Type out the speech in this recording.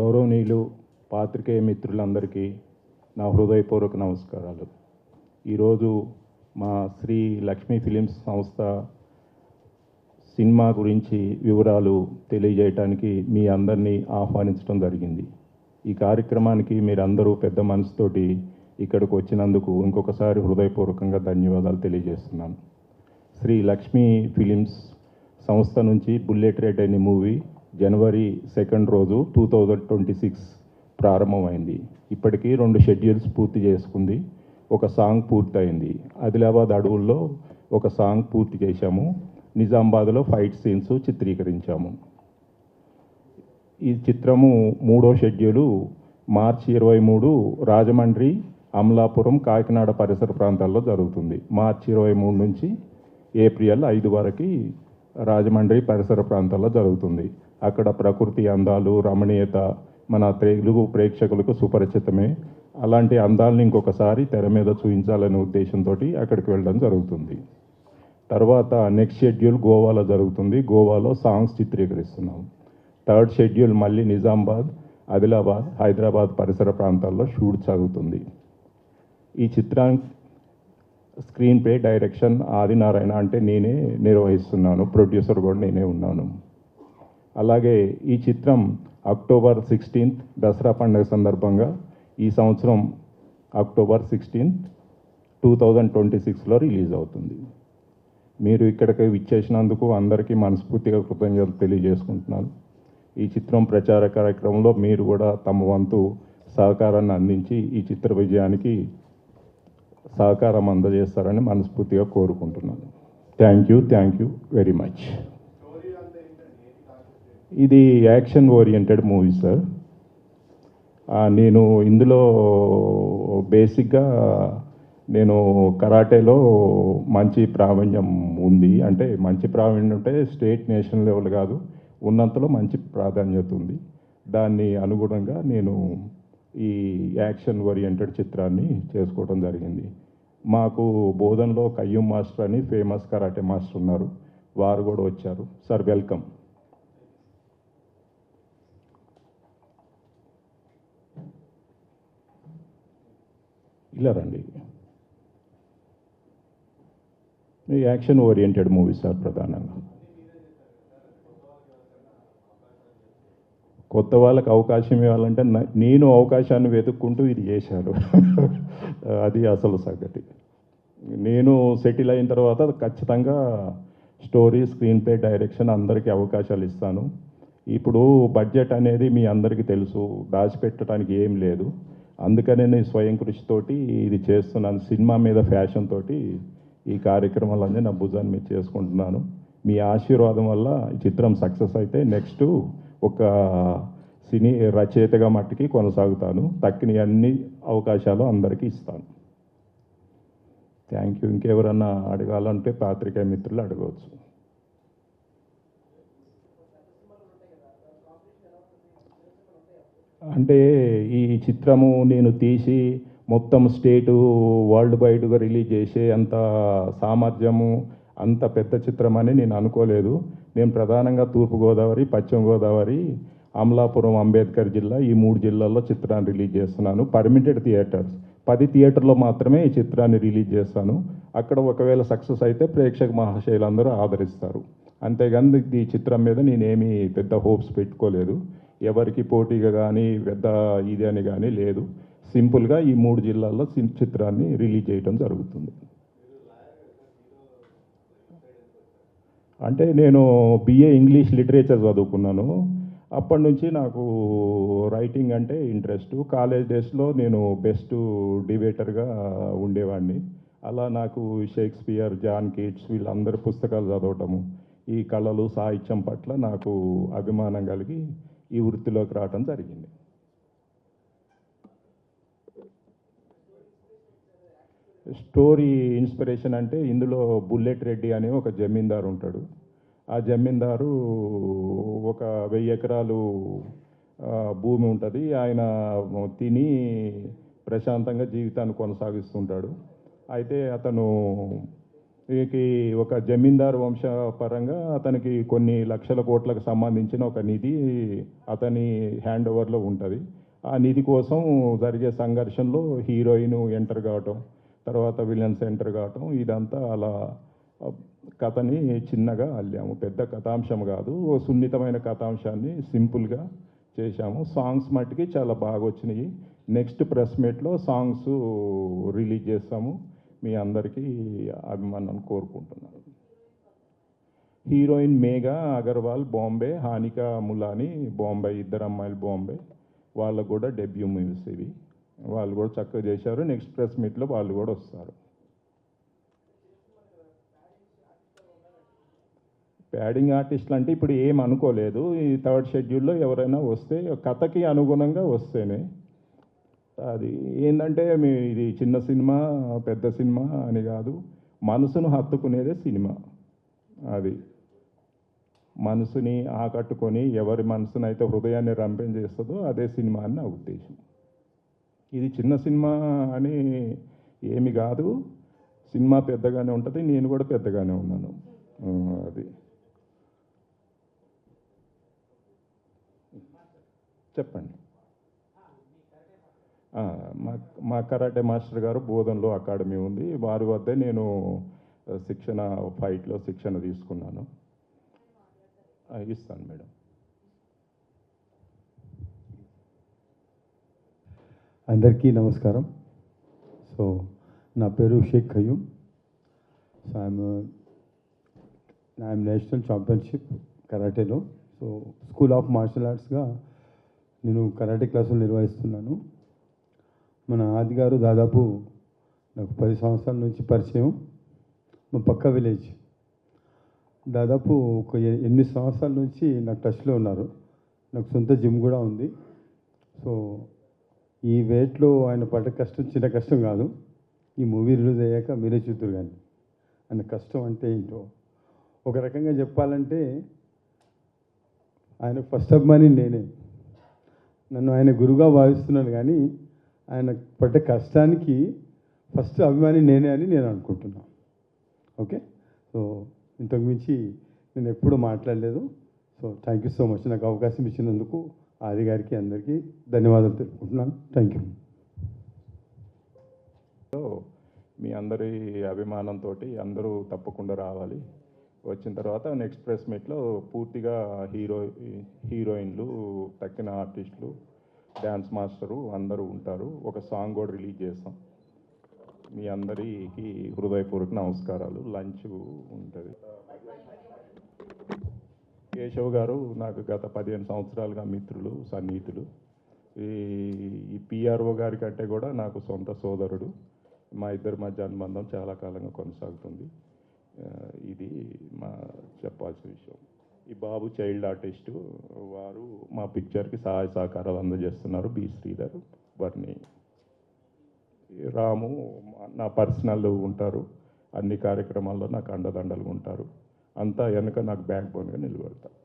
గౌరవనీయులు పాత్రికేయ మిత్రులందరికీ నా హృదయపూర్వక నమస్కారాలు. ఈరోజు మా శ్రీ లక్ష్మీ ఫిలిమ్స్ సంస్థ సినిమా గురించి వివరాలు తెలియజేయడానికి మీ అందరినీ ఆహ్వానించడం జరిగింది. ఈ కార్యక్రమానికి మీరందరూ పెద్ద మనసుతోటి ఇక్కడికి వచ్చినందుకు ఇంకొకసారి హృదయపూర్వకంగా ధన్యవాదాలు తెలియజేస్తున్నాను. శ్రీ లక్ష్మీ ఫిలిమ్స్ సంస్థ నుంచి బుల్లెట్ రెడ్ అనే మూవీ జనవరి 2 రోజు 2026 ప్రారంభమైంది. ఇప్పటికీ 2 షెడ్యూల్స్ పూర్తి చేసుకుంది. ఒక సాంగ్ పూర్తయింది. ఆదిలాబాద్ అడవుల్లో ఒక సాంగ్ పూర్తి చేశాము. నిజామాబాద్లో ఫైట్ సీన్స్ చిత్రీకరించాము. ఈ చిత్రము 3వ షెడ్యూలు మార్చి 23 రాజమండ్రి, అమలాపురం, కాకినాడ పరిసర ప్రాంతాల్లో జరుగుతుంది. మార్చి 23 నుంచి ఏప్రిల్ 5 వరకు రాజమండ్రి పరిసర ప్రాంతాల్లో జరుగుతుంది. అక్కడ ప్రకృతి అందాలు, రమణీయత మన తెలుగు ప్రేక్షకులకు సుపరిచితమే. అలాంటి అందాలను ఇంకొకసారి తెర మీద చూపించాలనే ఉద్దేశంతో అక్కడికి వెళ్ళడం జరుగుతుంది. తర్వాత నెక్స్ట్ షెడ్యూల్ గోవాలో జరుగుతుంది. గోవాలో సాంగ్స్ చిత్రీకరిస్తున్నాం. 3rd షెడ్యూల్ మళ్ళీ నిజామాబాద్, ఆదిలాబాద్, హైదరాబాద్ పరిసర ప్రాంతాల్లో షూట్ జరుగుతుంది. ఈ చిత్రానికి స్క్రీన్ ప్లే, డైరెక్షన్ ఆదినారాయణ అంటే నేనే నిర్వహిస్తున్నాను. ప్రొడ్యూసర్ కూడా నేనే ఉన్నాను. అలాగే ఈ చిత్రం అక్టోబర్ 16 దసరా పండుగ సందర్భంగా ఈ సంవత్సరం అక్టోబర్ 16, 2026లో రిలీజ్ అవుతుంది. మీరు ఇక్కడికి విచ్చేసినందుకు అందరికీ మనస్ఫూర్తిగా కృతజ్ఞతలు తెలియజేసుకుంటున్నాను. ఈ చిత్రం ప్రచార కార్యక్రమంలో మీరు కూడా తమ వంతు సహకారాన్ని అందించి ఈ చిత్ర విజయానికి సహకారం అందజేస్తారని మనస్ఫూర్తిగా కోరుకుంటున్నాను. Thank you very much. ఇది యాక్షన్ ఓరియంటెడ్ మూవీ సార్. నేను ఇందులో బేసిక్గా నేను కరాటేలో మంచి ప్రావీణ్యం ఉంది. అంటే మంచి ప్రావీణ్యం అంటే స్టేట్, నేషనల్ లెవెల్ కాదు, ఉన్నంతలో మంచి ప్రాధాన్యత ఉంది. దాన్ని అనుగుణంగా నేను ఈ యాక్షన్ ఓరియంటెడ్ చిత్రాన్ని చేసుకోవడం జరిగింది. మాకు బోధనలో కయ్యూం మాస్టర్ అని ఫేమస్ కరాటే మాస్టర్ ఉన్నారు. వారు కూడా వచ్చారు. Sir welcome. ఇలా రండి. Action oriented movie sir. ప్రధానంగా కొత్త వాళ్ళకి అవకాశం ఇవ్వాలంటే నేను అవకాశాన్ని వెతుక్కుంటూ ఇది చేశాను. అది అసలు సంగతి. నేను సెటిల్ అయిన తర్వాత ఖచ్చితంగా స్టోరీ, స్క్రీన్ ప్లే, డైరెక్షన్ అందరికీ అవకాశాలు ఇస్తాను. ఇప్పుడు బడ్జెట్ అనేది మీ అందరికీ తెలుసు, దాచిపెట్టడానికి ఏం లేదు. అందుకనే నేను స్వయం కృషితోటి ఇది చేస్తున్నాను. సినిమా మీద ఫ్యాషన్ తోటి ఈ కార్యక్రమాలన్నీ నా భుజాన్ని మీద చేసుకుంటున్నాను. మీ ఆశీర్వాదం వల్ల ఈ చిత్రం సక్సెస్ అయితే నెక్స్ట్ ఒక సినీ రచయితగా మట్టికి కొనసాగుతాను. తక్కిన అన్ని అవకాశాలు అందరికీ ఇస్తాను. Thank you. ఇంకెవరన్నా అడగాలంటే పాత్రికేయ మిత్రులు అడగవచ్చు. అంటే ఈ చిత్రము నేను తీసి మొత్తం స్టేటు, వరల్డ్ వైడ్గా రిలీజ్ చేసే అంత సామర్థ్యము, అంత పెద్ద చిత్రం అని నేను అనుకోలేదు. నేను ప్రధానంగా తూర్పుగోదావరి, పశ్చిమ గోదావరి, అమలాపురం, అంబేద్కర్ జిల్లా, ఈ 3 జిల్లాల్లో చిత్రాన్ని రిలీజ్ చేస్తున్నాను. పర్మిటెడ్ థియేటర్స్ 10 థియేటర్లో మాత్రమే ఈ చిత్రాన్ని రిలీజ్ చేస్తాను. అక్కడ ఒకవేళ సక్సెస్ అయితే ప్రేక్షక మహాశయులందరూ ఆదరిస్తారు. అంతేగాని ఈ చిత్రం మీద నేనేమీ పెద్ద హోప్స్ పెట్టుకోలేదు. ఎవరికి పోటీగా కానీ పెద్ద ఇది అని కానీ లేదు. సింపుల్గా ఈ 3 జిల్లాల్లో చిత్రాన్ని రిలీజ్ చేయడం జరుగుతుంది. అంటే నేను BA ఇంగ్లీష్ లిటరేచర్ చదువుకున్నాను. అప్పటి నుంచి నాకు రైటింగ్ అంటే ఇంట్రెస్ట్. కాలేజ్ డేస్లో నేను బెస్ట్ డిబేటర్గా ఉండేవాడిని. అలా నాకు షేక్స్పియర్, జాన్ కీట్స్ వీళ్ళందరి పుస్తకాలు చదవటము, ఈ కళలు, సాహిత్యం పట్ల నాకు అభిమానం కలిగి ఈ వృత్తిలోకి రావడం జరిగింది. స్టోరీ ఇన్స్పిరేషన్ అంటే ఇందులో బుల్లెట్ రెడ్డి అనే ఒక జమీందారు ఉంటాడు. ఆ జమీందారు ఒక 1000 ఎకరాలు భూమి ఉంటుంది. ఆయన తిని ప్రశాంతంగా జీవితాన్ని కొనసాగిస్తుంటాడు. అయితే అతను ఈ ఒక జమీందారు వంశ పరంగా అతనికి కొన్ని లక్షల కోట్లకు సంబంధించిన ఒక నిధి అతని హ్యాండ్ ఓవర్లో ఉంటుంది. ఆ నిధి కోసం జరిగే సంఘర్షణలో హీరోయిన్ ఎంటర్ కావటం, తర్వాత విలన్స్ ఎంటర్ కావటం, ఇదంతా అలా కథని చిన్నగా అల్లాము. పెద్ద కథాంశం కాదు, ఓ సున్నితమైన కథాంశాన్ని సింపుల్గా చేశాము. సాంగ్స్ మట్టుకి చాలా బాగా వచ్చినాయి. నెక్స్ట్ ప్రెస్ మీట్లో సాంగ్స్ రిలీజ్ చేస్తాము. మీ అందరికీ అభిమానం కోరుకుంటున్నాను. హీరోయిన్ మేఘా అగర్వాల్ బాంబే, హానిక ములాని బాంబే, ఇద్దరు అమ్మాయిలు బాంబే. వాళ్ళకు కూడా డెబ్యూ మూవీస్ ఇవి. వాళ్ళు కూడా చక్కగా చేశారు. నెక్స్ట్ ప్రెస్ మీట్లో వాళ్ళు కూడా వస్తారు. ప్యాడింగ్ ఆర్టిస్టులు అంటే ఇప్పుడు ఏం అనుకోలేదు. ఈ థర్డ్ షెడ్యూల్లో ఎవరైనా వస్తే కథకి అనుగుణంగా వస్తేనే. అది ఏంటంటే ఇది చిన్న సినిమా పెద్ద సినిమా అని కాదు, మనసును హత్తుకునేదే సినిమా. అది మనసుని ఆకట్టుకొని ఎవరి మనసునైతే హృదయాన్ని రంపించేస్తుందో అదే సినిమా అని నా ఉద్దేశం. ఇది చిన్న సినిమా అని ఏమి కాదు, సినిమా పెద్దగానే ఉంటుంది, నేను కూడా పెద్దగానే ఉన్నాను. అది చెప్పండి. మా కరాటే మాస్టర్ గారు బోధనలో అకాడమీ ఉంది, వారి వద్దే నేను ఫైట్లో శిక్షణ తీసుకున్నాను. ఇస్తాను మేడం. అందరికీ నమస్కారం. సో నా పేరు Shaik Khayyum. So I'm national championship కరాటేలో. సో స్కూల్ ఆఫ్ మార్షల్ ఆర్ట్స్గా నేను కరాటే క్లాసులు నిర్వహిస్తున్నాను. మన ఆది గారు దాదాపు నాకు 10 సంవత్సరాల నుంచి పరిచయం. మా పక్క విలేజ్. దాదాపు ఒక 8 సంవత్సరాల నుంచి నాకు టచ్లో ఉన్నారు. నాకు సొంత జిమ్ కూడా ఉంది. సో ఈ వెయిట్లో ఆయన పడ్డ కష్టం చిన్న కష్టం కాదు. ఈ మూవీ రిలీజ్ అయ్యాక మీరే చూద్దరు కానీ ఆయన కష్టం అంటే ఏంటో. ఒక రకంగా చెప్పాలంటే ఆయన ఫస్ట్ అభిమాని నేనే. నన్ను ఆయన గురువుగా భావిస్తున్నాను, కానీ ఆయన పడ్డ కష్టానికి ఫస్ట్ అభిమాని నేనే అని నేను అనుకుంటున్నాను. ఓకే, సో ఇంతకు మించి నేను ఎప్పుడూ మాట్లాడలేదు. So thank you so much. నాకు అవకాశం ఇచ్చినందుకు ఆది గారికి అందరికీ ధన్యవాదాలు తెలుపుకుంటున్నాను. Thank you. మీ అందరి అభిమానంతో అందరూ తప్పకుండా రావాలి. వచ్చిన తర్వాత నెక్స్ట్ ప్రెస్ మీట్లో పూర్తిగా హీరోయిన్లు, తక్కిన ఆర్టిస్టులు, డ్యాన్స్ మాస్టరు అందరూ ఉంటారు. ఒక సాంగ్ కూడా రిలీజ్ చేస్తాం. మీ అందరికీ హృదయపూర్వక నమస్కారాలు. లంచ్ ఉంటుంది. కేశవ్ గారు నాకు గత 15 సంవత్సరాలుగా మిత్రులు, సన్నిహితులు. ఈ పిఆర్ఓ గారి కంటే కూడా నాకు సొంత సోదరుడు. మా ఇద్దరి మధ్య అనుబంధం చాలా కాలంగా కొనసాగుతుంది. ఇది మా చెప్పాల్సిన విషయం. ఈ బాబు చైల్డ్ ఆర్టిస్టు, వారు మా పిక్చర్కి సహాయ సహకారాలు అందజేస్తున్నారు. బి శ్రీధర్, వర్ణి, రాము నా పర్సనల్ ఉంటారు. అన్ని కార్యక్రమాల్లో నాకు అండదండలుగా ఉంటారు. అంతా వెనుక నాకు బ్యాక్ బోన్గా నిలబడతారు.